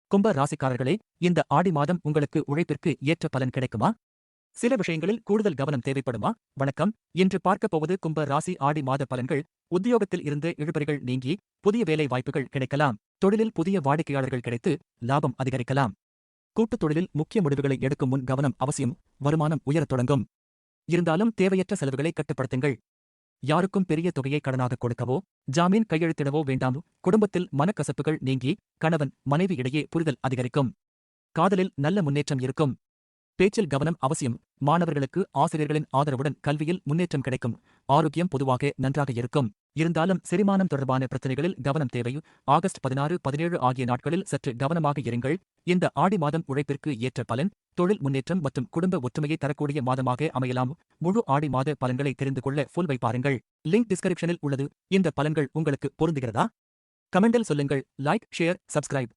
கும்ப ராசிக்காரர்களே, இந்த ஆடி மாதம் உங்களுக்கு உழைப்பிற்கு ஏற்ற பலன் கிடைக்குமா? சில விஷயங்களில் கூடுதல் கவனம் தேவைப்படுமா? வணக்கம். இன்று பார்க்கப் போவது கும்ப ராசி ஆடி மாத பலன்கள். உத்தியோகத்தில் இருந்து இழுபறிகள் நீங்கி புதிய வேலை வாய்ப்புகள் கிடைக்கலாம். தொழிலில் புதிய வாடிக்கையாளர்கள் கிடைத்து லாபம் அதிகரிக்கலாம். கூட்டுத் தொழிலில் முக்கிய முடிவுகளை எடுக்கும் முன் கவனம் அவசியம். வருமானம் உயரத் தொடங்கும். இருந்தாலும் தேவையற்ற செலவுகளை கட்டுப்படுத்துங்கள். யாருக்கும் பெரிய தொகையை கடனாக கொடுக்கவோ ஜாமீன் கையெழுத்திடவோ வேண்டாம். குடும்பத்தில் மனக்கசப்புகள் நீங்கி கணவன் மனைவி இடையே புரிதல் அதிகரிக்கும். காதலில் நல்ல முன்னேற்றம் இருக்கும். பேச்சில் கவனம் அவசியம். மாணவர்களுக்கு ஆசிரியர்களின் ஆதரவுடன் கல்வியில் முன்னேற்றம் கிடைக்கும். ஆரோக்கியம் பொதுவாக நன்றாக இருக்கும். இருந்தாலும் செரிமானம் தொடர்பான பிரச்சனைகளில் கவனம் தேவை. ஆகஸ்ட் 16, 17 ஆகிய நாட்களில் சற்று கவனமாக இருங்கள். இந்த ஆடி மாதம் உழைப்பிற்கு ஏற்ற பலன், தொழில் முன்னேற்றம் மற்றும் குடும்ப ஒற்றுமையை தரக்கூடிய மாதமாக அமையலாம். முழு ஆடி மாத பலன்களை தெரிந்து கொள்ள ஃபுல் வை பாருங்கள். லிங்க் டிஸ்கிரிப்ஷனில் உள்ளது. இந்த பலன்கள் உங்களுக்கு பொருந்துகிறதா? கமெண்டில் சொல்லுங்கள். Like, share, subscribe.